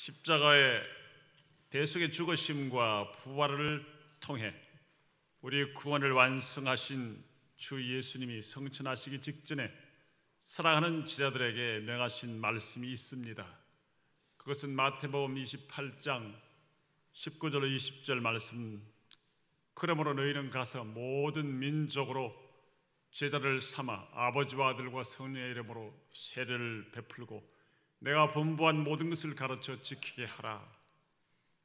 십자가의 대속의 죽으심과 부활을 통해 우리 구원을 완성하신 주 예수님이 성천하시기 직전에 사랑하는 제자들에게 명하신 말씀이 있습니다. 그것은 마태복음 28장 19절로 20절 말씀. 그러므로 너희는 가서 모든 민족으로 제자를 삼아 아버지와 아들과 성령의 이름으로 세례를 베풀고 내가 분부한 모든 것을 가르쳐 지키게 하라.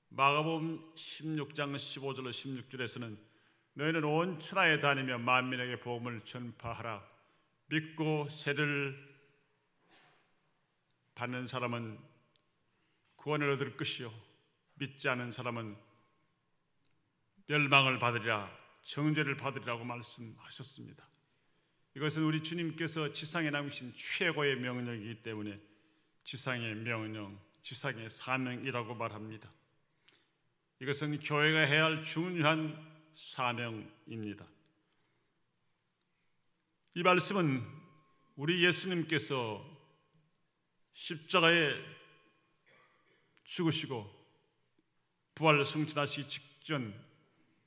마가복음 16장 15절로 16절에서는 너희는 온 천하에 다니며 만민에게 복음을 전파하라. 믿고 세례를 받는 사람은 구원을 얻을 것이요 믿지 않은 사람은 멸망을 받으리라, 정죄를 받으리라고 말씀하셨습니다. 이것은 우리 주님께서 지상에 남기신 최고의 명령이기 때문에 지상의 명령, 지상의 사명이라고 말합니다. 이것은 교회가 해야 할 중요한 사명입니다. 이 말씀은 우리 예수님께서 십자가에 죽으시고 부활 승천하시기 직전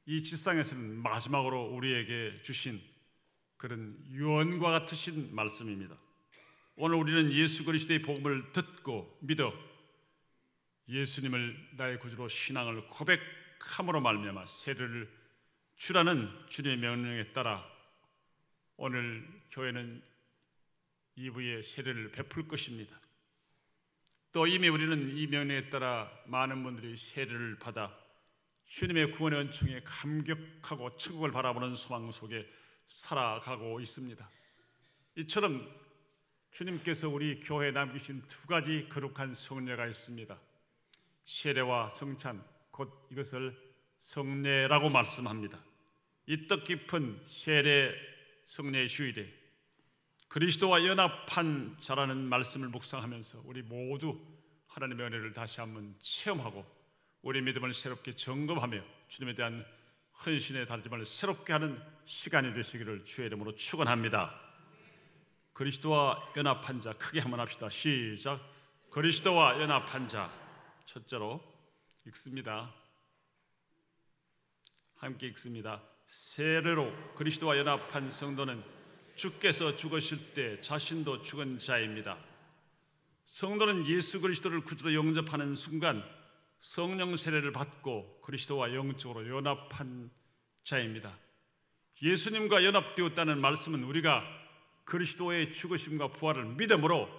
이 지상에서는 마지막으로 우리에게 주신 그런 유언과 같으신 말씀입니다. 오늘 우리는 예수 그리스도의 복음을 듣고 믿어 예수님을 나의 구주로 신앙을 고백함으로 말미암아 세례를 주라는 주님의 명령에 따라 오늘 교회는 2부에 세례를 베풀 것입니다. 또 이미 우리는 이 명령에 따라 많은 분들이 세례를 받아 주님의 구원의 은총에 감격하고 천국을 바라보는 소망 속에 살아가고 있습니다. 이처럼 주님께서 우리 교회에 남기신 두 가지 거룩한 성례가 있습니다. 세례와 성찬, 곧 이것을 성례라고 말씀합니다. 이 뜻깊은 세례 성례 주일에 그리스도와 연합한 자라는 말씀을 묵상하면서 우리 모두 하나님의 은혜를 다시 한번 체험하고 우리 믿음을 새롭게 점검하며 주님에 대한 헌신의 다짐을 새롭게 하는 시간이 되시기를 주의 이름으로 축원합니다. 그리스도와 연합한 자 크게 한번 합시다. 시작. 그리스도와 연합한 자. 첫째로 읽습니다. 함께 읽습니다. 세례로 그리스도와 연합한 성도는 주께서 죽으실 때 자신도 죽은 자입니다. 성도는 예수 그리스도를 구주로 영접하는 순간 성령 세례를 받고 그리스도와 영적으로 연합한 자입니다. 예수님과 연합되었다는 말씀은 우리가 그리스도의 죽으심과 부활을 믿음으로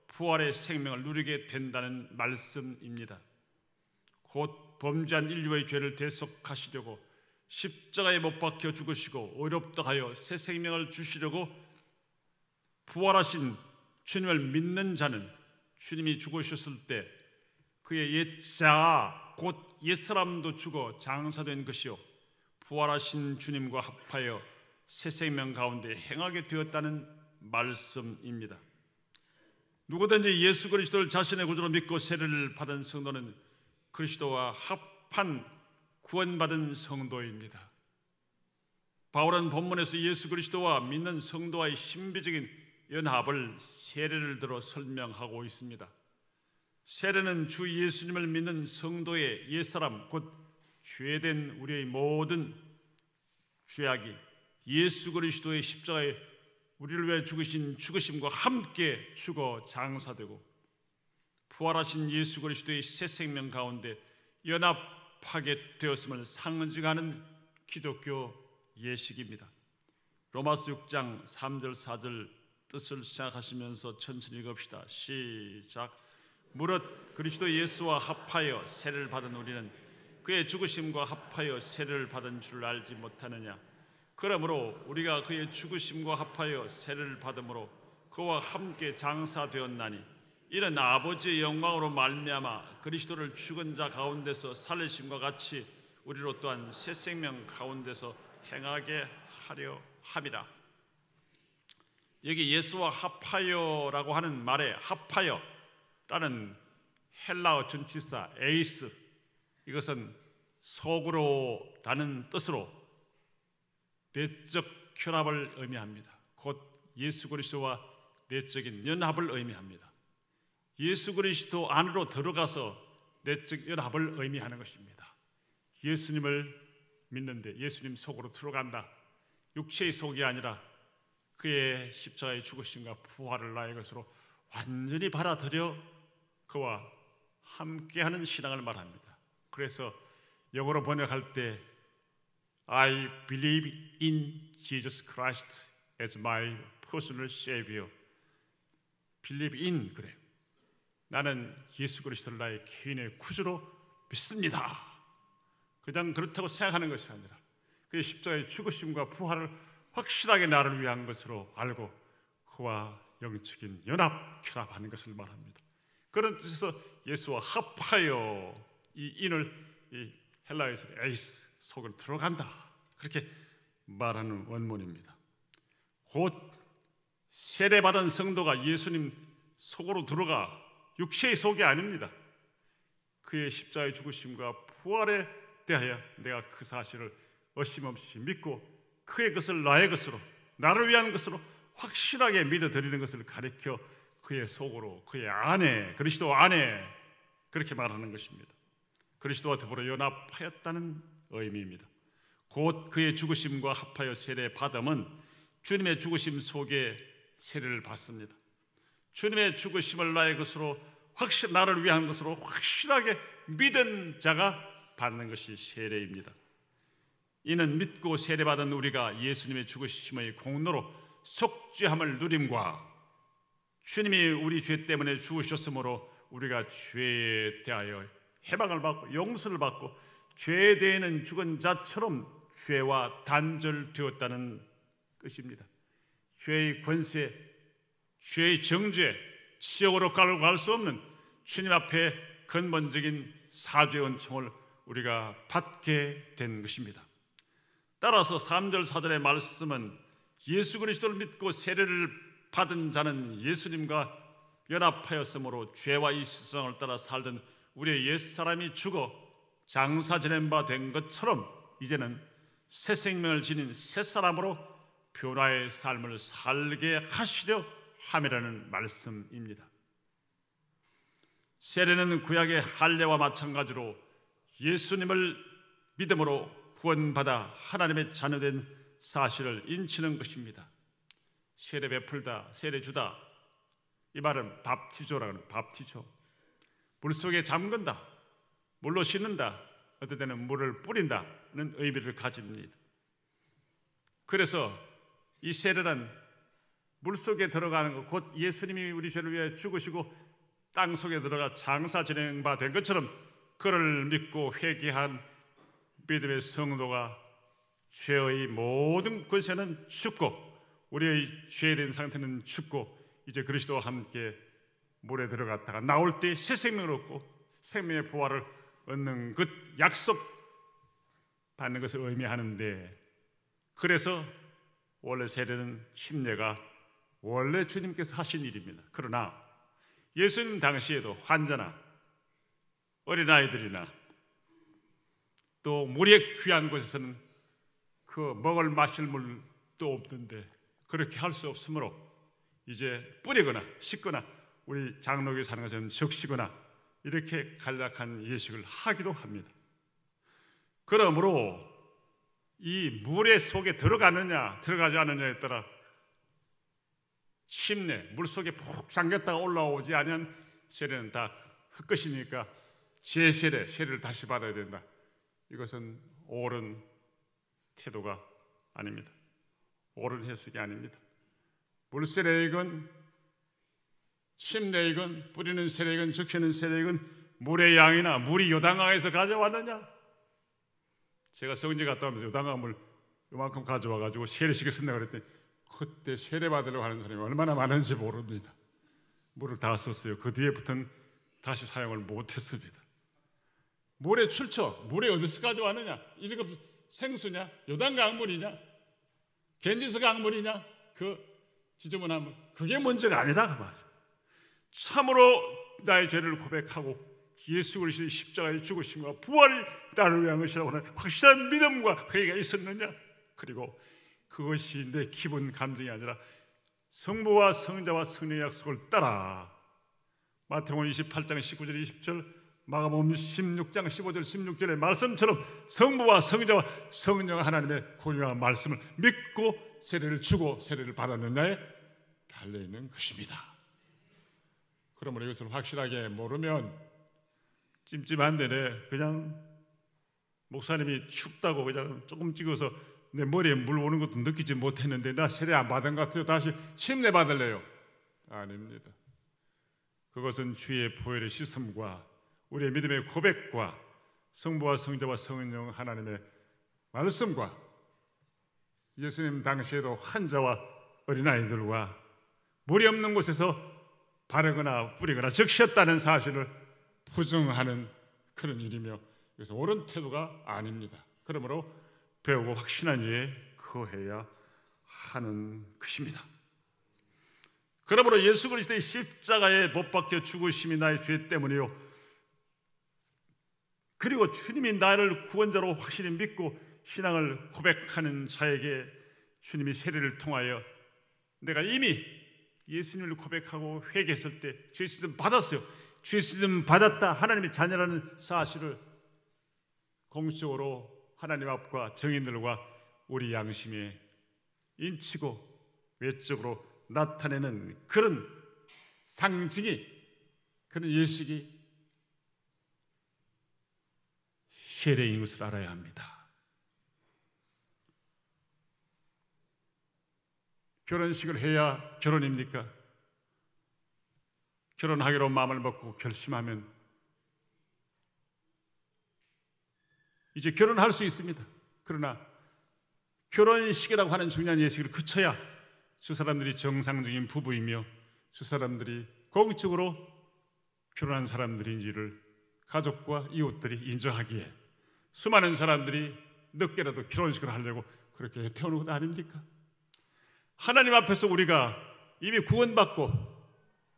부활의 생명을 누리게 된다는 말씀입니다. 곧 범죄한 인류의 죄를 대속하시려고 십자가에 못 박혀 죽으시고 의롭다 하여 새 생명을 주시려고 부활하신 주님을 믿는 자는 주님이 죽으셨을 때 그의 옛자 곧 옛사람도 죽어 장사된 것이요 부활하신 주님과 합하여 새 생명 가운데 행하게 되었다는 말씀입니다. 누구든지 예수 그리스도를 자신의 구주로 믿고 세례를 받은 성도는 그리스도와 합한 구원받은 성도입니다. 바울은 본문에서 예수 그리스도와 믿는 성도와의 신비적인 연합을 세례를 들어 설명하고 있습니다. 세례는 주 예수님을 믿는 성도의 옛사람 곧 죄된 우리의 모든 죄악이 예수 그리스도의 십자가에 우리를 위해 죽으신 죽으심과 함께 죽어 장사되고 부활하신 예수 그리스도의 새 생명 가운데 연합하게 되었음을 상징하는 기독교 예식입니다. 로마서 6장 3절 4절 뜻을 생각하시면서 천천히 읽읍시다. 시작. 무릇 그리스도 예수와 합하여 세례를 받은 우리는 그의 죽으심과 합하여 세례를 받은 줄을 알지 못하느냐. 그러므로 우리가 그의 죽으심과 합하여 세례를 받음으로 그와 함께 장사되었나니 이는 아버지의 영광으로 말미암아 그리스도를 죽은 자 가운데서 살리심과 같이 우리로 또한 새 생명 가운데서 행하게 하려 함이라. 여기 예수와 합하여라고 하는 말에 합하여라는 헬라어 전치사 에이스, 이것은 속으로라는 뜻으로 내적 결합을 의미합니다. 곧 예수 그리스도와 내적인 연합을 의미합니다. 예수 그리스도 안으로 들어가서 내적 연합을 의미하는 것입니다. 예수님을 믿는데 예수님 속으로 들어간다. 육체의 속이 아니라 그의 십자가의 죽으심과 부활을 나의 것으로 완전히 받아들여 그와 함께하는 신앙을 말합니다. 그래서 영어로 번역할 때 I believe in Jesus Christ as my personal Savior. believe in 그래요. 나는 예수 그리스도를 나의 개인의 구주로 믿습니다. 그냥 그렇다고 생각하는 것이 아니라 그의 십자가의 죽으심과 부활을 확실하게 나를 위한 것으로 알고 그와 영적인 결합하는 것을 말합니다. 그런 뜻에서 예수와 합하여 이 인을 이 헬라어에서 에이스 속으로 들어간다 그렇게 말하는 원문입니다. 곧 세례받은 성도가 예수님 속으로 들어가 육체의 속이 아닙니다. 그의 십자가의 죽으심과 부활에 대하여 내가 그 사실을 어심없이 믿고 그의 것을 나의 것으로 나를 위한 것으로 확실하게 믿어드리는 것을 가리켜 그의 속으로 그의 안에 그리스도 안에 그렇게 말하는 것입니다. 그리스도와 더불어 연합하였다는 의미입니다. 곧 그의 죽으심과 합하여 세례 받음은 주님의 죽으심 속에 세례를 받습니다. 주님의 죽으심을 나의 것으로 나를 위한 것으로 확실하게 믿은 자가 받는 것이 세례입니다. 이는 믿고 세례받은 우리가 예수님의 죽으심의 공로로 속죄함을 누림과 주님이 우리 죄 때문에 죽으셨으므로 우리가 죄에 대하여 해방을 받고 용서를 받고 죄에 대해는 죽은 자처럼 죄와 단절되었다는 것입니다. 죄의 권세, 죄의 정죄, 지옥으로 깔고 갈 수 없는 주님 앞에 근본적인 사죄 은총을 우리가 받게 된 것입니다. 따라서 3절 4절의 말씀은 예수 그리스도를 믿고 세례를 받은 자는 예수님과 연합하였으므로 죄와 이 세상을 따라 살던 우리의 옛사람이 죽어 장사 지낸 바 된 것처럼 이제는 새 생명을 지닌 새 사람으로 변화의 삶을 살게 하시려 함이라는 말씀입니다. 세례는 구약의 할례와 마찬가지로 예수님을 믿음으로 구원받아 하나님의 자녀된 사실을 인치는 것입니다. 세례 베풀다, 세례 주다, 이 말은 밥티조라고 하는 밥티조. 물속에 잠근다, 물로 씻는다, 어떨 때는 물을 뿌린다는 의미를 가집니다. 그래서 이 세례는 물속에 들어가는 것, 곧 예수님이 우리 죄를 위해 죽으시고 땅 속에 들어가 장사 진행 바 된 것처럼 그를 믿고 회개한 믿음의 성도가 죄의 모든 권세는 죽고 우리의 죄된 상태는 죽고 이제 그리스도와 함께 물에 들어갔다가 나올 때 새 생명을 얻고 생명의 부활을 얻는 그 약속 받는 것을 의미하는데, 그래서 원래 세례는 침례가 원래 주님께서 하신 일입니다. 그러나 예수님 당시에도 환자나 어린아이들이나 또 물에 귀한 곳에서는 그 먹을 마실 물도 없는데 그렇게 할 수 없으므로 이제 뿌리거나 씻거나 우리 장로교에 사는 것은 적시거나 이렇게 간략한 예식을 하기도 합니다. 그러므로 이 물의 속에 들어가느냐 들어가지 않느냐에 따라 침례, 물속에 푹 잠겼다가 올라오지 않으면 세례는 다 흙것이니까 재세례, 세례를 다시 받아야 된다. 이것은 옳은 태도가 아닙니다. 옳은 해석이 아닙니다. 물세례이건 침례이건 뿌리는 세례이건 적시는 세례이건 물의 양이나 물이 요단강에서 가져왔느냐? 제가 성지 갔다 오면서 요단강 물 이만큼 가져와가지고 세례시켰습니다 그랬더니 그때 세례받으려고 하는 사람이 얼마나 많은지 모릅니다. 물을 다 썼어요. 그 뒤에부터는 다시 사용을 못했습니다. 물에 출처, 물에 어디서 가져왔느냐? 이거 생수냐? 요단강 물이냐? 겐지스 강물이냐? 그 지저분한 물, 그게 문제가 아니다 그 말이에요. 참으로 나의 죄를 고백하고 예수 그리스도의 십자가의 죽으심과 부활이 나를 위한 것이라고 하는 확실한 믿음과 회개가 있었느냐? 그리고 그것이 내 기분 감정이 아니라 성부와 성자와 성령의 약속을 따라 마태복음 28장 19절 20절 마가복음 16장 15절 16절의 말씀처럼 성부와 성자와 성령 하나님의 고유한 말씀을 믿고 세례를 주고 세례를 받았느냐에 달려있는 것입니다. 그러므로 이것을 확실하게 모르면 찜찜한데 그냥 목사님이 춥다고 그냥 조금 찍어서 내 머리에 물 오는 것도 느끼지 못했는데 나 세례 안 받은 것 같아요. 다시 침례 받을래요. 아닙니다. 그것은 주의 보혈의 씻음과 우리의 믿음의 고백과 성부와 성자와 성령 하나님의 말씀과 예수님 당시에도 환자와 어린아이들과 물이 없는 곳에서 바르거나 뿌리거나 적셨다는 사실을 부정하는 그런 일이며 그래서 옳은 태도가 아닙니다. 그러므로 배우고 확신한 이에 거해야 하는 것입니다. 그러므로 예수 그리스도의 십자가에 못 박혀 죽으심이 나의 죄 때문이요 그리고 주님이 나를 구원자로 확실히 믿고 신앙을 고백하는 자에게 주님이 세례를 통하여 내가 이미 예수님을 고백하고 회개했을 때 죄 씻음 받았어요. 죄 씻음 받았다 하나님의 자녀라는 사실을 공식적으로 하나님 앞과 정인들과 우리 양심에 인치고 외적으로 나타내는 그런 상징이 그런 예식이 세례인 것을 알아야 합니다. 결혼식을 해야 결혼입니까? 결혼하기로 마음을 먹고 결심하면 이제 결혼할 수 있습니다. 그러나 결혼식이라고 하는 중요한 예식을 거쳐야 저 사람들이 정상적인 부부이며 저 사람들이 공적으로 결혼한 사람들인지를 가족과 이웃들이 인정하기에 수많은 사람들이 늦게라도 결혼식을 하려고 그렇게 태우는 것 아닙니까? 하나님 앞에서 우리가 이미 구원받고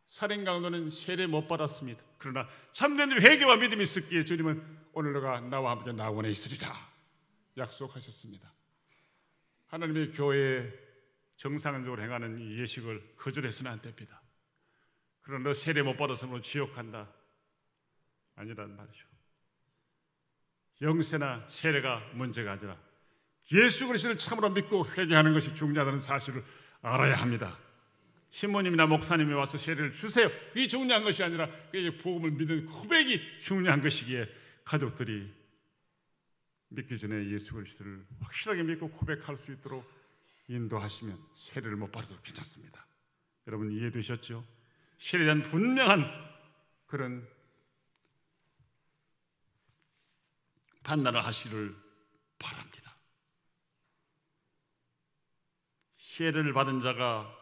살인 강도는 세례 못 받았습니다. 그러나 참된 회개와 믿음이 있었기에 주님은 오늘 너가 나와 함께 낙원에 있으리라 약속하셨습니다. 하나님의 교회에 정상적으로 행하는 이 예식을 거절해서는 안 됩니다. 그러나 너 세례 못 받아서 너 지옥 간다 아니란 말이죠. 영세나 세례가 문제가 아니라 예수 그리스도를 참으로 믿고 회개하는 것이 중요하다는 사실을 알아야 합니다. 신부님이나 목사님이 와서 세례를 주세요. 그게 중요한 것이 아니라 그게 복음을 믿는 고백이 중요한 것이기에 가족들이 믿기 전에 예수 그리스도를 확실하게 믿고 고백할 수 있도록 인도하시면 세례를 못 받아도 괜찮습니다. 여러분 이해되셨죠? 세례에 대한 분명한 그런 판단을 하시기를 바랍니다. 세례를 받은 자가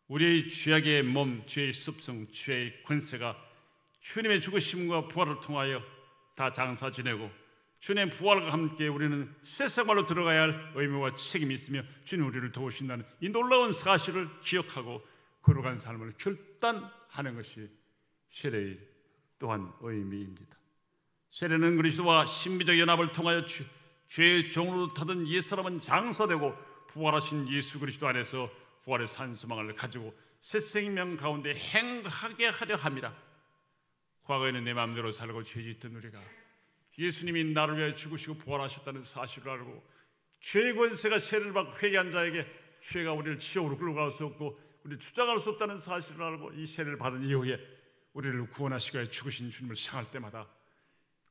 우리의 죄악의 몸, 죄의 습성, 죄의 권세가 주님의 죽으심과 부활을 통하여 다 장사 지내고 주님의 부활과 함께 우리는 새 생활로 들어가야 할 의무와 책임이 있으며 주님 우리를 도우신다는 이 놀라운 사실을 기억하고 거룩한 삶을 결단하는 것이 세례의 또한 의미입니다. 세례는 그리스도와 신비적 연합을 통하여 죄의 종으로 타던 옛사람은 장사되고 부활하신 예수 그리스도 안에서 부활의 산소망을 가지고 새 생명 가운데 행하게 하려 합니다. 과거에는 내 마음대로 살고 죄짓던 우리가 예수님이 나를 위해 죽으시고 부활하셨다는 사실을 알고 죄의 권세가 세례를 받고 회개한 자에게 죄가 우리를 지옥으로 끌어갈 수 없고 우리를 추장할 수 없다는 사실을 알고 이 세례를 받은 이후에 우리를 구원하시기 위해 죽으신 주님을 향할 때마다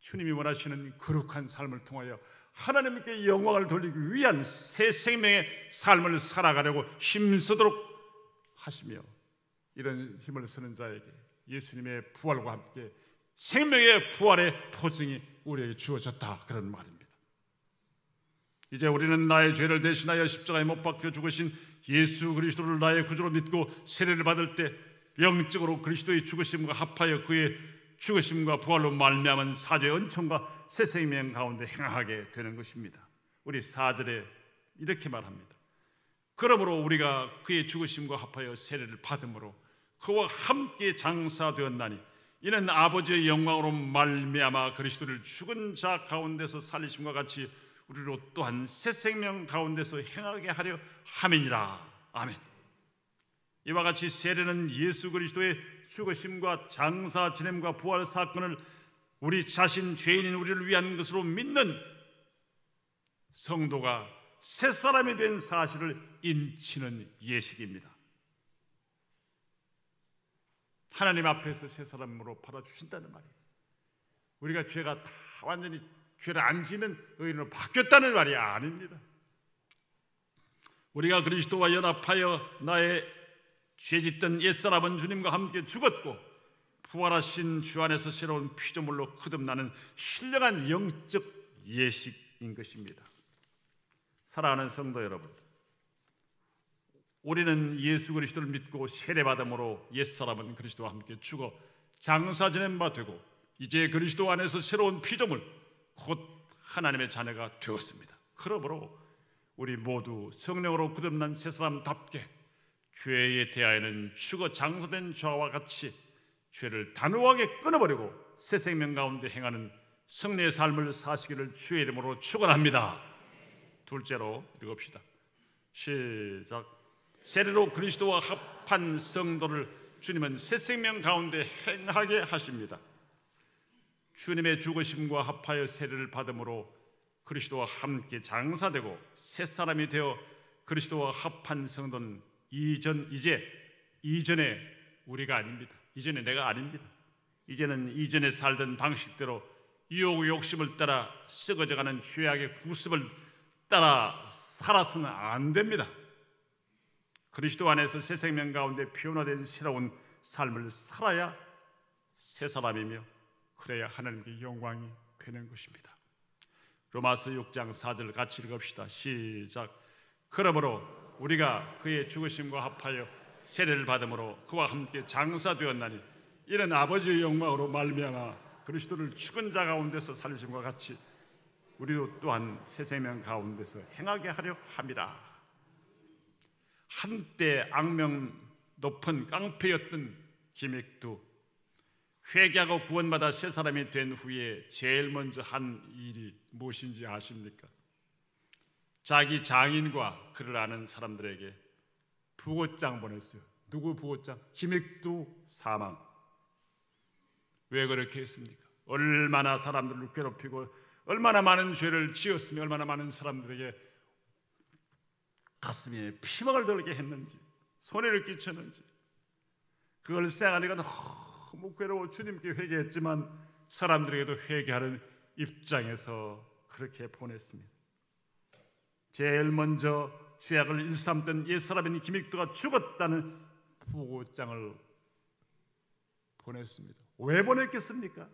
주님이 원하시는 거룩한 삶을 통하여 하나님께 영광을 돌리기 위한 새 생명의 삶을 살아가려고 힘쓰도록 하시며 이런 힘을 쓰는 자에게 예수님의 부활과 함께 생명의 부활의 보증이 우리에게 주어졌다 그런 말입니다. 이제 우리는 나의 죄를 대신하여 십자가에 못 박혀 죽으신 예수 그리스도를 나의 구주로 믿고 세례를 받을 때 영적으로 그리스도의 죽으심과 합하여 그의 죽으심과 부활로 말미암은 사죄의 은총과 새 생명 가운데 행하게 되는 것입니다. 우리 4절에 이렇게 말합니다. 그러므로 우리가 그의 죽으심과 합하여 세례를 받음으로 그와 함께 장사되었나니 이는 아버지의 영광으로 말미암아 그리스도를 죽은 자 가운데서 살리심과 같이 우리로 또한 새 생명 가운데서 행하게 하려 함이니라. 아멘. 이와 같이 세례는 예수 그리스도의 죽으심과 장사 지냄과 부활 사건을 우리 자신 죄인인 우리를 위한 것으로 믿는 성도가 새 사람이 된 사실을 인치는 예식입니다. 하나님 앞에서 새 사람으로 받아주신다는 말이에요. 우리가 죄가 다 완전히 죄를 안 지는 의인으로 바뀌었다는 말이 아닙니다. 우리가 그리스도와 연합하여 나의 죄짓던 옛사람은 주님과 함께 죽었고 부활하신 주 안에서 새로운 피조물로 거듭나는 신령한 영적 예식인 것입니다. 사랑하는 성도 여러분, 우리는 예수 그리스도를 믿고 세례받음으로 옛사람은 그리스도와 함께 죽어 장사 지낸 바 되고 이제 그리스도 안에서 새로운 피조물 곧 하나님의 자녀가 되었습니다. 그러므로 우리 모두 성령으로 거듭난 새사람답게 죄에 대하여는 죽어 장사된 자와 같이 죄를 단호하게 끊어버리고 새 생명 가운데 행하는 성례의 삶을 사시기를 주의 이름으로 축원합니다. 둘째로 읽읍시다. 시작. 세례로 그리스도와 합한 성도를 주님은 새 생명 가운데 행하게 하십니다. 주님의 죽으심과 합하여 세례를 받음으로 그리스도와 함께 장사되고 새 사람이 되어 그리스도와 합한 성도는 이전에 우리가 아닙니다. 이전에 내가 아닙니다. 이제는 이전에 살던 방식대로 유혹 욕심을 따라 썩어져가는 죄악의 구습을 따라 살아서는 안 됩니다. 그리스도 안에서 새 생명 가운데 변화된 새로운 삶을 살아야 새 사람이며 그래야 하나님께 영광이 되는 것입니다. 로마서 6장 4절 같이 읽읍시다. 시작. 그러므로 우리가 그의 죽으심과 합하여 세례를 받음으로 그와 함께 장사되었나니 이는 아버지의 영광으로 말미암아 그리스도를 죽은 자 가운데서 살리심과 같이 우리도 또한 새 생명 가운데서 행하게 하려 함이라. 한때 악명 높은 깡패였던 김익두 회개하고 구원받아 새 사람이 된 후에 제일 먼저 한 일이 무엇인지 아십니까? 자기 장인과 그를 아는 사람들에게 부고장 보냈어요. 누구 부고장? 김익두 사망. 왜 그렇게 했습니까? 얼마나 사람들을 괴롭히고 얼마나 많은 죄를 지었으며 얼마나 많은 사람들에게 가슴에 피멍을 들게 했는지 손해를 끼쳤는지 그걸 생각하니까 너무 괴로워 주님께 회개했지만 사람들에게도 회개하는 입장에서 그렇게 보냈습니다. 제일 먼저 죄악을 일삼던 옛사람인 김익두가 죽었다는 부고장을 보냈습니다. 왜 보냈겠습니까?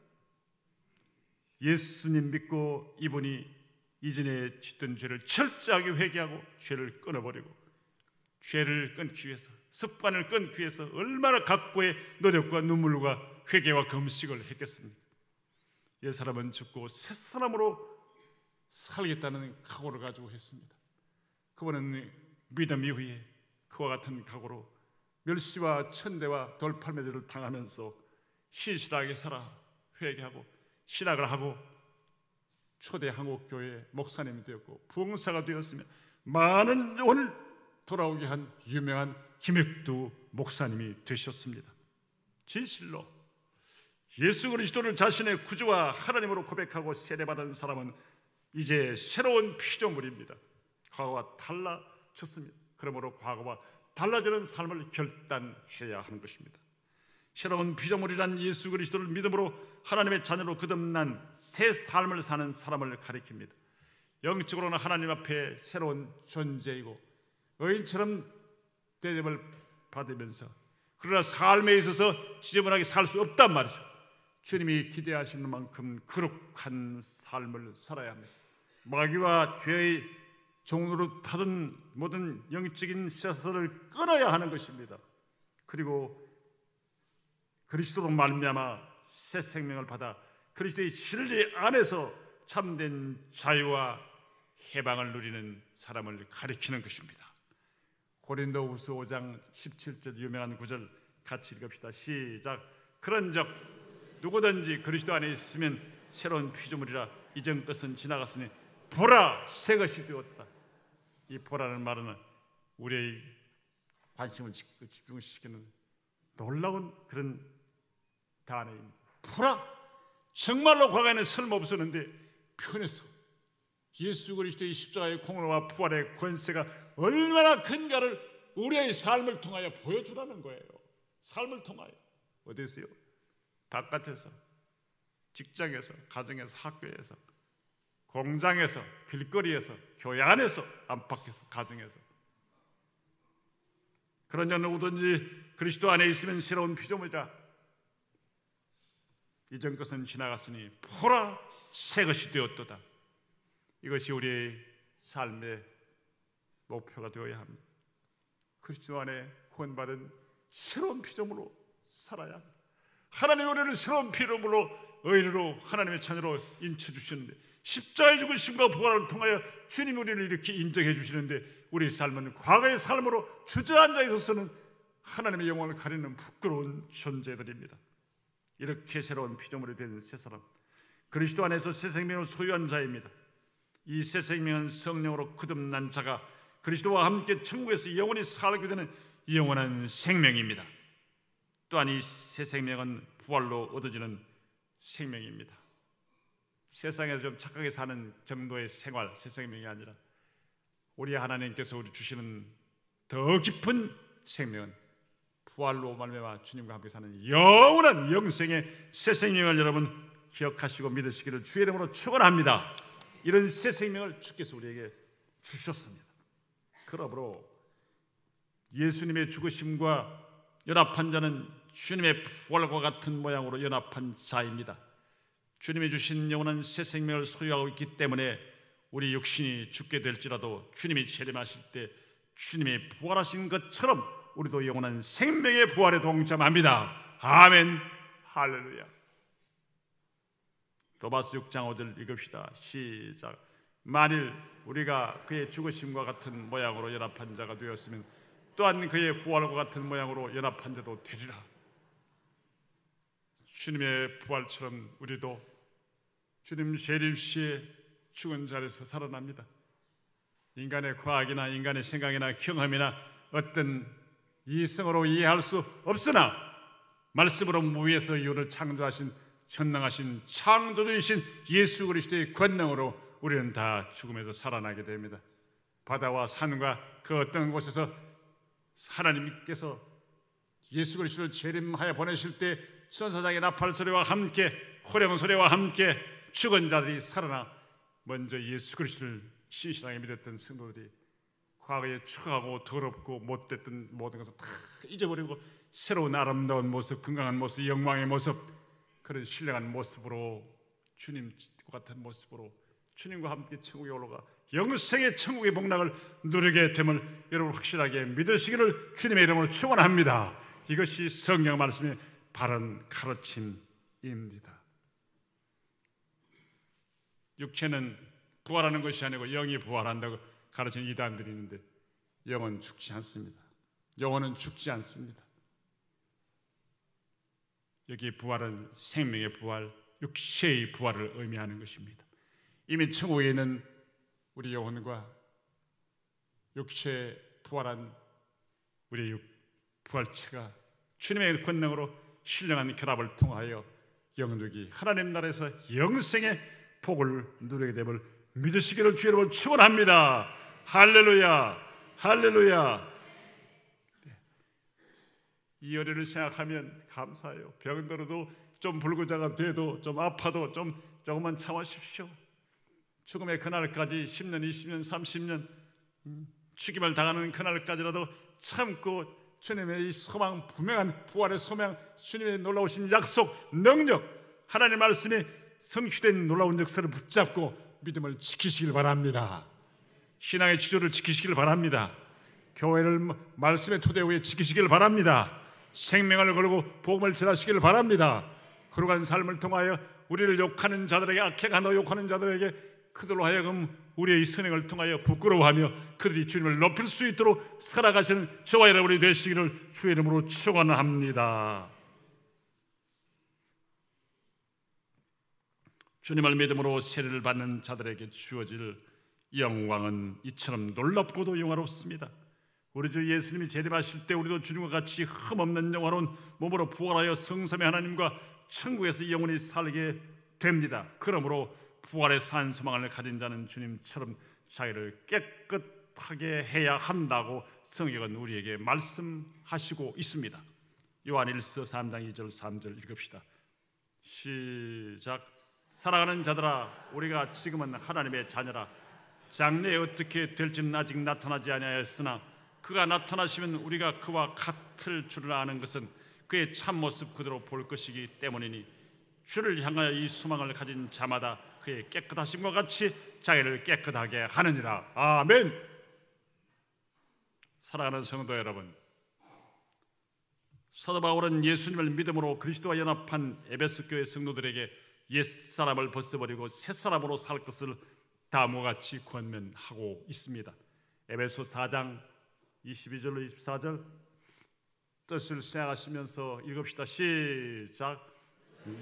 예수님 믿고 이분이 이전에 짓던 죄를 철저하게 회개하고 죄를 끊어버리고 죄를 끊기 위해서 습관을 끊기 위해서 얼마나 각고의 노력과 눈물과 회개와 금식을 했겠습니까? 옛사람은 죽고 새사람으로 살겠다는 각오를 가지고 했습니다. 그분은 믿음 이후에 그와 같은 각오로 멸시와 천대와 돌팔매질을 당하면서 신실하게 살아 회개하고 신학을 하고 초대 한국교회 목사님이 되었고 부흥사가 되었으며 많은 영혼을 돌아오게 한 유명한 김익두 목사님이 되셨습니다. 진실로 예수 그리스도를 자신의 구주와 하나님으로 고백하고 세례받은 사람은 이제 새로운 피조물입니다. 과거와 달라졌습니다. 그러므로 과거와 달라지는 삶을 결단해야 하는 것입니다. 새로운 피조물이란 예수 그리스도를 믿음으로 하나님의 자녀로 거듭난 새 삶을 사는 사람을 가리킵니다. 영적으로는 하나님 앞에 새로운 존재이고 의인처럼 대접을 받으면서 그러나 삶에 있어서 지저분하게 살 수 없단 말이죠. 주님이 기대하시는 만큼 거룩한 삶을 살아야 합니다. 마귀와 죄의 종로로 타던 모든 영적인 쇠사슬을 끊어야 하는 것입니다. 그리고 그리스도로 말미암아 새 생명을 받아 그리스도의 진리 안에서 참된 자유와 해방을 누리는 사람을 가리키는 것입니다. 고린도후서 5장 17절 유명한 구절 같이 읽읍시다. 시작. 그런즉 누구든지 그리스도 안에 있으면 새로운 피조물이라 이전 것은 지나갔으니 보라 새 것이 되었다. 이 보라는 말은 우리의 관심을 집중시키는 놀라운 그런 단어입니다. 보라 정말로 과거에는 쓸모없었는데 편해서 예수 그리스도의 십자가의 공로와 부활의 권세가 얼마나 큰가를 우리의 삶을 통하여 보여주라는 거예요. 삶을 통하여. 어디서요? 바깥에서, 직장에서, 가정에서, 학교에서, 공장에서, 길거리에서, 교회 안에서, 안팎에서, 가정에서. 그런 자 누구든지 그리스도 안에 있으면 새로운 피조물이다. 이전 것은 지나갔으니 보라 새 것이 되었도다. 이것이 우리의 삶의 목표가 되어야 합니다. 그리스도 안에 구원받은 새로운 피조물로 살아야 합니다. 하나님이 우리를 새로운 피조물로 의리로 하나님의 자녀로 인쳐주시는데 십자가의 죽으심과 부활을 통하여 주님이 우리를 이렇게 인정해 주시는데 우리의 삶은 과거의 삶으로 주저앉아 있어서는 하나님의 영광을 가리는 부끄러운 존재들입니다. 이렇게 새로운 피조물이 된 새 사람, 그리스도 안에서 새 생명을 소유한 자입니다. 이 새 생명은 성령으로 거듭난 자가 그리스도와 함께 천국에서 영원히 살게 되는 영원한 생명입니다. 또한 이 새 생명은 부활로 얻어지는 생명입니다. 세상에서 좀 착하게 사는 정도의 생활, 새 생명이 아니라 우리 하나님께서 우리 주시는 더 깊은 생명은 부활로 말미암아 주님과 함께 사는 영원한 영생의 새 생명을 여러분 기억하시고 믿으시기를 주의 이름으로 축원합니다. 이런 새 생명을 주께서 우리에게 주셨습니다. 그러므로 예수님의 죽으심과 연합한 자는 주님의 부활과 같은 모양으로 연합한 자입니다. 주님이 주신 영원한 새 생명을 소유하고 있기 때문에 우리 육신이 죽게 될지라도 주님이 재림하실 때 주님이 부활하신 것처럼 우리도 영원한 생명의 부활에 동참합니다. 아멘. 할렐루야. 로마서 6장 5절 읽읍시다. 시작. 만일 우리가 그의 죽으심과 같은 모양으로 연합한 자가 되었으면 또한 그의 부활과 같은 모양으로 연합한 자도 되리라. 주님의 부활처럼 우리도 주님 재림 시에 죽은 자리에서 살아납니다. 인간의 과학이나 인간의 생각이나 경험이나 어떤 이성으로 이해할 수 없으나 말씀으로 무에서 이유를 창조하신 전능하신 창조주이신 예수 그리스도의 권능으로 우리는 다 죽음에서 살아나게 됩니다. 바다와 산과 그 어떤 곳에서 하나님께서 예수 그리스도를 재림하여 보내실 때 천사장의 나팔 소리와 함께 호령 소리와 함께 죽은 자들이 살아나 먼저 예수 그리스도를 신실하게 믿었던 성도들이 과거에 추하고 더럽고 못됐던 모든 것을 다 잊어버리고 새로운 아름다운 모습, 건강한 모습, 영광의 모습, 그런 신령한 모습으로 주님과 같은 모습으로 주님과 함께 천국에 올라가 영생의 천국의 복락을 누리게 됨을 여러분 확실하게 믿으시기를 주님의 이름으로 축원합니다. 이것이 성경 말씀의 바른 가르침입니다. 육체는 부활하는 것이 아니고 영이 부활한다고 가르치는 이단들이 있는데 영은 죽지 않습니다. 영혼은 죽지 않습니다. 여기 부활은 생명의 부활, 육체의 부활을 의미하는 것입니다. 이미 천국에 있는 우리 영혼과 육체에 부활한 우리의 부활체가 주님의 권능으로 신령한 결합을 통하여 영육이 하나님 나라에서 영생의 복을 누리게 됨을 믿으시기를 주의 이름으로 축원합니다. 할렐루야, 할렐루야. 이 열애를 생각하면 감사해요. 병들어도 좀 불구자가 돼도 좀 아파도 좀 조금만 참으십시오. 죽음의 그날까지 10년, 20년, 30년 죽임을 당하는 그날까지라도 참고 주님의 이 소망, 분명한 부활의 소망, 주님의 놀라우신 약속, 능력, 하나님의 말씀이 성취된 놀라운 역사를 붙잡고 믿음을 지키시길 바랍니다. 신앙의 지조를 지키시길 바랍니다. 교회를 말씀의 토대 위에 지키시길 바랍니다. 생명을 걸고 복음을 전하시길 바랍니다. 그러한 삶을 통하여 우리를 욕하는 자들에게, 악해가 욕하는 자들에게 그들로 하여금 우리의 선행을 통하여 부끄러워하며 그들이 주님을 높일 수 있도록 살아가시는 저와 여러분이 되시기를 주의 이름으로 축원합니다. 주님을 믿음으로 세례를 받는 자들에게 주어질 영광은 이처럼 놀랍고도 영화롭습니다. 우리 주 예수님이 재림하실 때 우리도 주님과 같이 흠없는 영화로운 몸으로 부활하여 성삼위 하나님과 천국에서 영원히 살게 됩니다. 그러므로 부활의 산 소망을 가진 자는 주님처럼 자기를 깨끗하게 해야 한다고 성경은 우리에게 말씀하시고 있습니다. 요한일서 3장 2절 3절 읽읍시다. 시작. 사랑하는 자들아, 우리가 지금은 하나님의 자녀라. 장래에 어떻게 될지는 아직 나타나지 아니하였으나 그가 나타나시면 우리가 그와 같을 줄을 아는 것은 그의 참모습 그대로 볼 것이기 때문이니 주를 향하여 이 소망을 가진 자마다 그의 깨끗하심과 같이 자기를 깨끗하게 하느니라. 아멘. 사랑하는 성도 여러분, 사도 바울은 예수님을 믿음으로 그리스도와 연합한 에베소 교회 성도들에게 옛사람을 벗어버리고 새사람으로 살 것을 다음과 같이 권면하고 있습니다. 에베소 4장 22절로 24절 뜻을 생각하시면서 읽읍시다. 시작.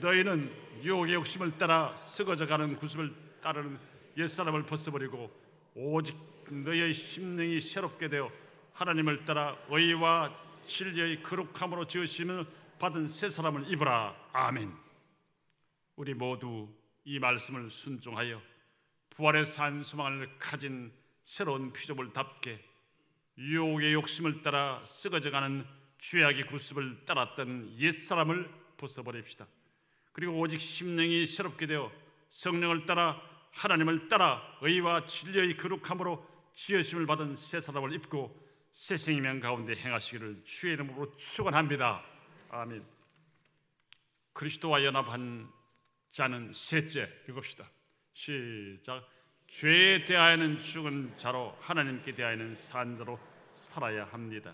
너희는 유혹의 욕심을 따라 썩어져가는 구습을 따르는 옛사람을 벗어버리고 오직 너희의 심령이 새롭게 되어 하나님을 따라 의와 진리의 거룩함으로 지으심을 받은 새 사람을 입으라. 아멘. 우리 모두 이 말씀을 순종하여 부활의 산 소망을 가진 새로운 피조물답게 유혹의 욕심을 따라 썩어져가는 죄악의 구습을 따랐던 옛사람을 벗어버립시다. 그리고 오직 심령이 새롭게 되어 성령을 따라 하나님을 따라 의와 진리의 거룩함으로 지으심을 받은 새 사람을 입고 새 생명 가운데 행하시기를 주의 이름으로 축원합니다. 아멘. 그리스도와 연합한 자는 셋째 읽읍시다. 시작. 죄에 대하여는 죽은 자로 하나님께 대하여는 산 자로 살아야 합니다.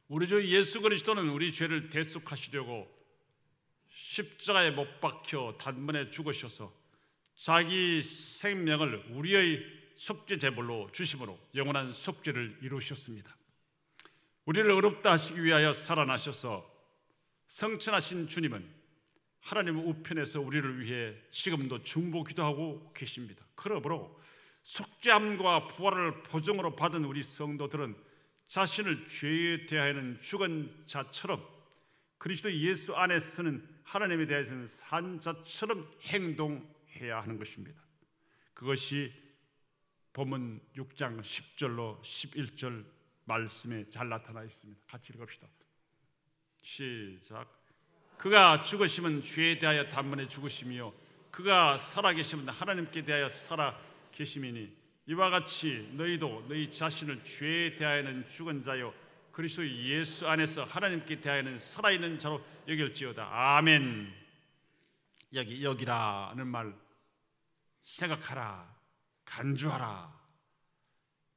우리 주 예수 그리스도는 우리 죄를 대속하시려고 십자가에 못 박혀 단번에 죽으셔서 자기 생명을 우리의 속죄 제물로 주심으로 영원한 속죄를 이루셨습니다. 우리를 의롭다 하시기 위하여 살아나셔서 성천하신 주님은 하나님 우편에서 우리를 위해 지금도 중보 기도하고 계십니다. 그러므로 속죄함과 부활을 보증으로 받은 우리 성도들은 자신을 죄에 대하여는 죽은 자처럼 그리스도 예수 안에서는 하나님에 대해서는 산 자처럼 행동해야 하는 것입니다. 그것이 본문 6장 10절로 11절 말씀에 잘 나타나 있습니다. 같이 읽읍시다. 시작. 그가 죽으시면 죄에 대하여 단번에 죽으시며 그가 살아계시면 하나님께 대하여 살아 계심이니 이와 같이 너희도 너희 자신을 죄에 대하여는 죽은 자요 그리스도 예수 안에서 하나님께 대하여는 살아있는 자로 여길지어다. 아멘. 여기라는 말 생각하라, 간주하라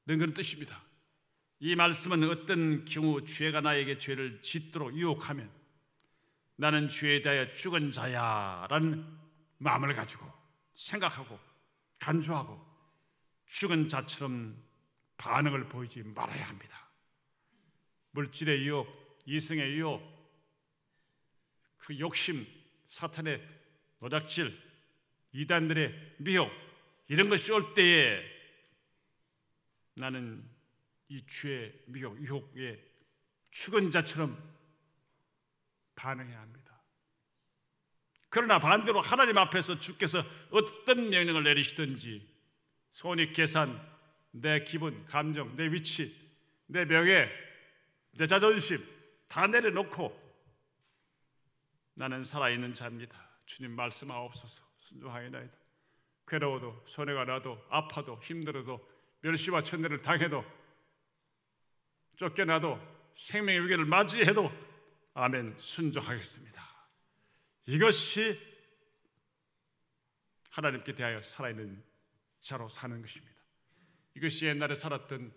이런 그런 뜻입니다. 이 말씀은 어떤 경우 죄가 나에게 죄를 짓도록 유혹하면 나는 죄에 대하여 죽은 자야 라는 마음을 가지고 생각하고 간주하고 죽은 자처럼 반응을 보이지 말아야 합니다. 물질의 유혹, 이성의 유혹, 그 욕심, 사탄의 노작질, 이단들의 미혹 이런 것이 올 때에 나는 이 죄의 미혹, 유혹에 죽은 자처럼 반응해야 합니다. 그러나 반대로 하나님 앞에서 주께서 어떤 명령을 내리시든지 손익계산, 내 기분, 감정, 내 위치, 내 명예, 내 자존심 다 내려놓고 나는 살아있는 자입니다. 주님 말씀하옵소서. 순종하겠나이다. 괴로워도 손해가 나도 아파도 힘들어도 멸시와 천대를 당해도 쫓겨나도 생명의 위기를 맞이해도 아멘 순종하겠습니다. 이것이 하나님께 대하여 살아있는 자로 사는 것입니다. 이것이 옛날에 살았던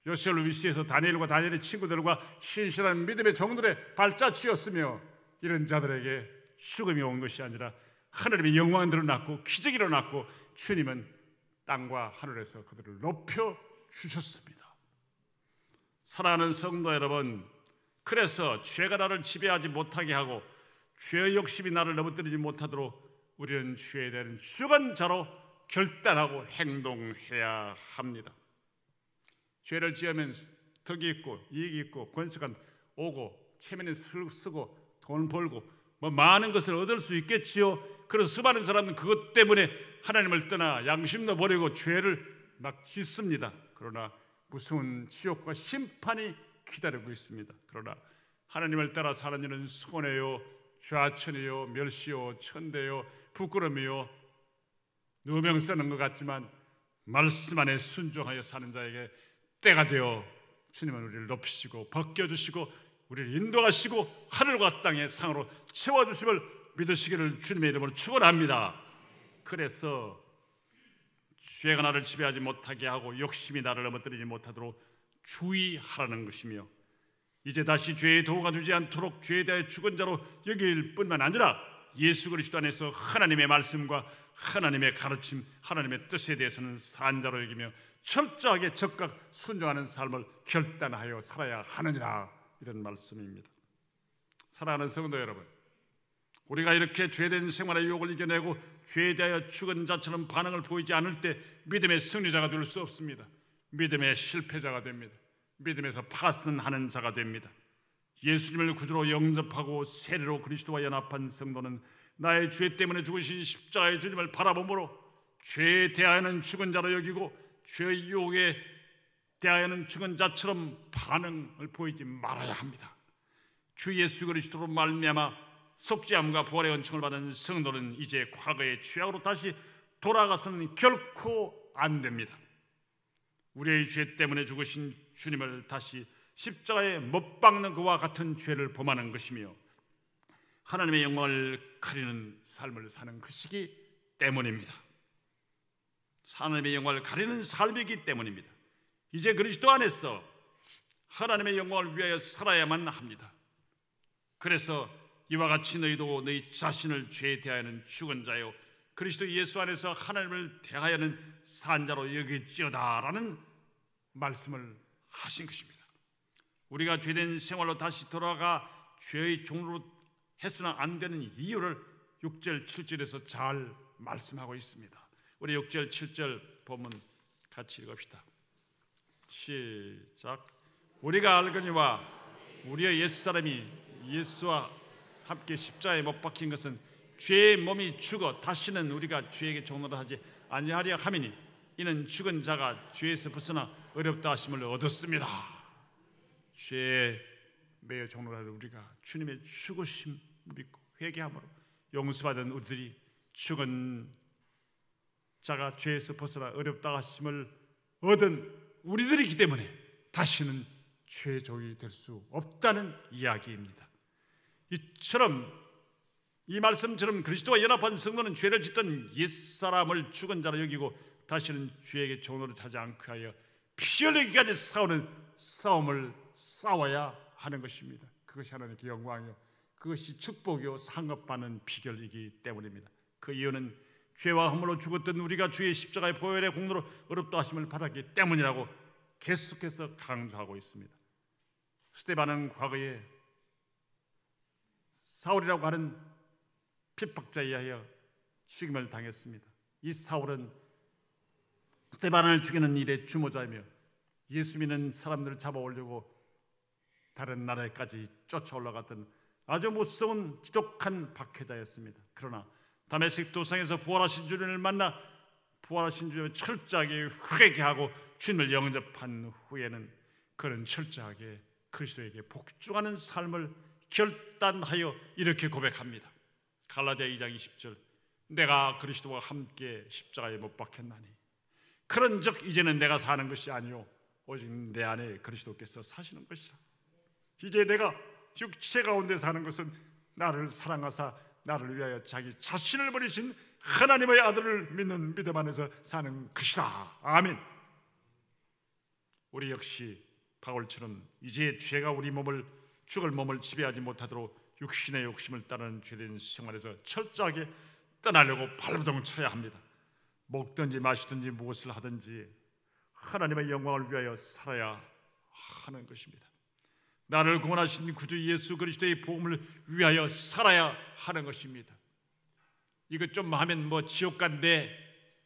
요셉을 위시해서 다니엘과 다니엘의 친구들과 신실한 믿음의 종들의 발자취였으며 이런 자들에게 죽음이 온 것이 아니라 하나님의 영광이 드러났고 기적이 일어났고 주님은 땅과 하늘에서 그들을 높여주셨습니다. 사랑하는 성도 여러분, 그래서 죄가 나를 지배하지 못하게 하고 죄의 욕심이 나를 넘어뜨리지 못하도록 우리는 죄에 대한 죽은 자로 결단하고 행동해야 합니다. 죄를 지으면 덕이 있고 이익이 있고 권세가 오고 체면이 쓰고 돈 벌고 뭐 많은 것을 얻을 수 있겠지요. 그런 수많은 사람은 그것 때문에 하나님을 떠나 양심도 버리고 죄를 막 짓습니다. 그러나 무서운 지옥과 심판이 기다리고 있습니다. 그러나 하나님을 따라 사는 이는 손해요, 좌천이요, 멸시요, 천대요, 부끄러움이요, 누명 쓰는 것 같지만 말씀 안에 순종하여 사는 자에게 때가 되어 주님은 우리를 높이시고 벗겨주시고 우리를 인도하시고 하늘과 땅의 상으로 채워주심을 믿으시기를 주님의 이름으로 축원합니다. 그래서 죄가 나를 지배하지 못하게 하고 욕심이 나를 넘어뜨리지 못하도록 주의하라는 것이며, 이제 다시 죄의 도구가 되지 않도록 죄에 대해 죽은 자로 여길 뿐만 아니라 예수 그리스도 안에서 하나님의 말씀과 하나님의 가르침, 하나님의 뜻에 대해서는 산 자로 여기며 철저하게 적각 순종하는 삶을 결단하여 살아야 하느니라, 이런 말씀입니다. 사랑하는 성도 여러분, 우리가 이렇게 죄된 생활의 유혹을 이겨내고 죄에 대하여 죽은 자처럼 반응을 보이지 않을 때 믿음의 승리자가 될 수 없습니다. 믿음의 실패자가 됩니다. 믿음에서 파선하는 자가 됩니다. 예수님을 구주로 영접하고 세례로 그리스도와 연합한 성도는 나의 죄 때문에 죽으신 십자가의 주님을 바라보므로 죄에 대하여는 죽은 자로 여기고 죄의 유혹에 대하여는 죽은 자처럼 반응을 보이지 말아야 합니다. 주 예수 그리스도로 말미암아 속죄함과 부활의 은총을 받은 성도는 이제 과거의 죄악으로 다시 돌아가서는 결코 안 됩니다. 우리의 죄 때문에 죽으신 주님을 다시 십자가에 못 박는 그와 같은 죄를 범하는 것이며 하나님의 영광을 가리는 삶을 사는 것이기 때문입니다. 하나님의 영광을 가리는 삶이기 때문입니다. 이제 그리스도 안에서 하나님의 영광을 위하여 살아야만 합니다. 그래서 이와 같이 너희도 너희 자신을 죄에 대하여는 죽은 자요 그리스도 예수 안에서 하나님을 대하여는 산 자로 여길지어다라는 말씀을 하신 것입니다. 우리가 죄된 생활로 다시 돌아가 죄의 종로로 해서는 안 되는 이유를 6절 7절에서 잘 말씀하고 있습니다. 우리 6절 7절 본문 같이 읽읍시다. 시작. 우리가 알거니와 우리의 옛사람이 예수와 함께 십자가에 못 박힌 것은 죄의 몸이 죽어 다시는 우리가 죄에게 종노릇 하지 아니하려 함이니 이는 죽은 자가 죄에서 벗어나 어렵다 하심을 얻었습니다. 죄에 매여 종노릇하는 우리가 주님의 죽으심 믿고 회개함으로 용서받은 우리들이 죽은 자가 죄에서 벗어나 어렵다 하심을 얻은 우리들이기 때문에 다시는 죄의 종이 될 수 없다는 이야기입니다. 이 말씀처럼 그리스도와 연합한 성도는 죄를 짓던 옛사람을 죽은 자로 여기고 다시는 죄에게 종노릇 하지 않게 하여 피 흘리기까지 싸우는 싸움을 싸워야 하는 것입니다. 그것이 하나님께 영광이요 그것이 축복이요 상급받는 비결이기 때문입니다. 그 이유는 죄와 허물로 죽었던 우리가 주의 십자가의 보혈의 공로로 어렵다 하심을 받았기 때문이라고 계속해서 강조하고 있습니다. 스데반은 과거에 사울이라고 하는 핍박자에 의하여 죽임을 당했습니다. 이 사울은 스데반을 죽이는 일의 주모자이며 예수 믿는 사람들을 잡아오려고 다른 나라에까지 쫓아 올라갔던 아주 무서운 지독한 박해자였습니다. 그러나 다메섹 도상에서 부활하신 주님을 만나 부활하신 주님을 철저하게 회개하고 주님을 영접한 후에는 그는 철저하게 그리스도에게 복종하는 삶을 결단하여 이렇게 고백합니다. 갈라디아 2장 20절 내가 그리스도와 함께 십자가에 못 박혔나니 그런즉 이제는 내가 사는 것이 아니요 오직 내 안에 그리스도께서 사시는 것이라. 이제 내가 육체 가운데 사는 것은 나를 사랑하사 나를 위하여 자기 자신을 버리신 하나님의 아들을 믿는 믿음 안에서 사는 것이라. 아멘. 우리 역시 바울처럼 이제 죄가 우리 몸을 죽을 몸을 지배하지 못하도록 육신의 욕심을 따르는 죄된 생활에서 철저하게 떠나려고 발버둥 쳐야 합니다. 먹든지 마시든지 무엇을 하든지 하나님의 영광을 위하여 살아야 하는 것입니다. 나를 구원하신 구주 예수 그리스도의 복음을 위하여 살아야 하는 것입니다. 이것 좀 하면 뭐 지옥 간대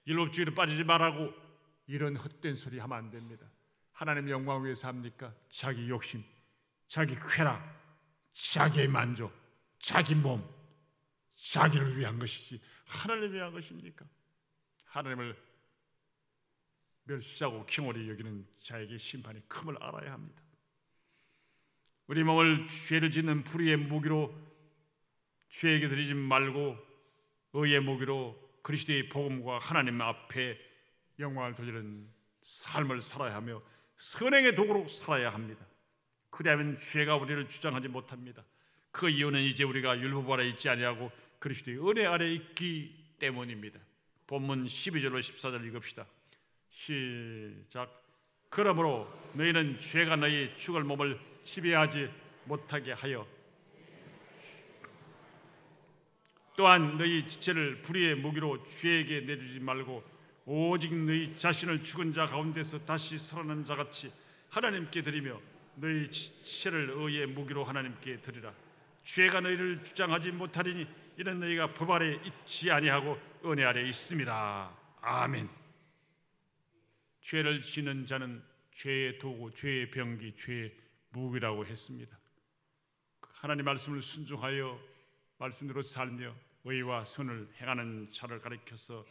율법주의로 빠지지 말라고 이런 헛된 소리 하면 안 됩니다. 하나님의 영광을 위해서 합니까? 자기 욕심, 자기 쾌락, 자기의 만족, 자기 몸, 자기를 위한 것이지 하나님을 위한 것입니까? 하나님을 멸시하고 경홀히 여기는 자에게 심판이 큼을 알아야 합니다. 우리 몸을 죄를 짓는 불의의 무기로 죄에게 드리지 말고 의의 무기로 그리스도의 복음과 하나님 앞에 영광을 돌리는 삶을 살아야 하며 선행의 도구로 살아야 합니다. 그리하면 죄가 우리를 주장하지 못합니다. 그 이유는 이제 우리가 율법 아래 있지 아니하고 그리스도의 은혜 아래 있기 때문입니다. 본문 12절로 14절 읽읍시다. 시작. 그러므로 너희는 죄가 너희 죽을 몸을 지배하지 못하게 하여 또한 너희 지체를 불의의 무기로 죄에게 내주지 말고 오직 너희 자신을 죽은 자 가운데서 다시 살아난 자같이 하나님께 드리며 너희 지체를 의의 무기로 하나님께 드리라. 죄가 너희를 주장하지 못하리니 이는 너희가 법 아래 있지 아니하고 은혜 아래 있음이라. 아멘. 죄를 지는 자는 죄의 도구, 죄의 병기, 죄의 무기라고 했습니다. 하나님 말씀을 순종하여 말씀대로 살며 의와 선을 행하는 자를 가리켜서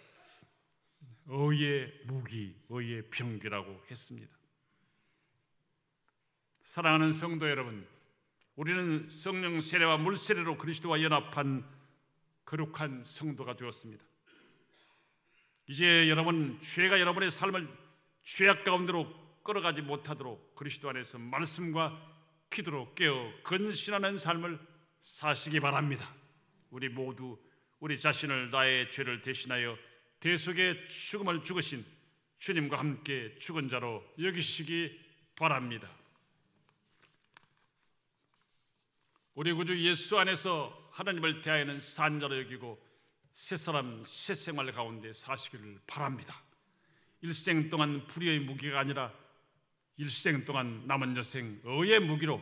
의의 무기, 의의 병기라고 했습니다. 사랑하는 성도 여러분, 우리는 성령 세례와 물 세례로 그리스도와 연합한 거룩한 성도가 되었습니다. 이제 여러분, 죄가 여러분의 삶을 죄악 가운데로 끌어가지 못하도록 그리스도 안에서 말씀과 기도로 깨어 근신하는 삶을 사시기 바랍니다. 우리 모두 우리 자신을 나의 죄를 대신하여 대속의 죽음을 죽으신 주님과 함께 죽은 자로 여기시기 바랍니다. 우리 구주 예수 안에서 하나님을 대하여는 산 자로 여기고 새 사람 새 생활 가운데 사시기를 바랍니다. 일생 동안 불의의 무기가 아니라 일생 동안 남은 여생 의의 무기로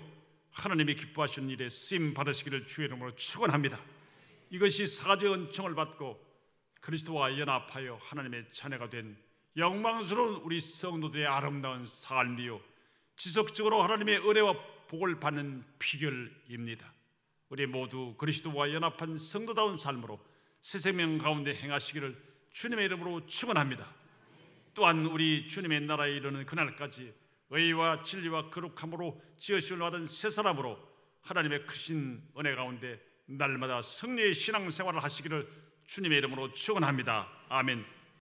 하나님이 기뻐하시는 일에 쓰임 받으시기를 주의 이름으로 축원합니다. 이것이 사죄의 은총을 받고 그리스도와 연합하여 하나님의 자녀가 된 영광스러운 우리 성도들의 아름다운 삶이요 지속적으로 하나님의 은혜와 복을 받는 비결입니다. 우리 모두 그리스도와 연합한 성도다운 삶으로 새 생명 가운데 행하시기를 주님의 이름으로 축원합니다. 또한 우리 주님의 나라에 이르는 그날까지 의와 진리와 거룩함으로 지으심을 받은 새 사람으로 하나님의 크신 은혜 가운데 날마다 승리의 신앙생활을 하시기를 주님의 이름으로 축원합니다. 아멘.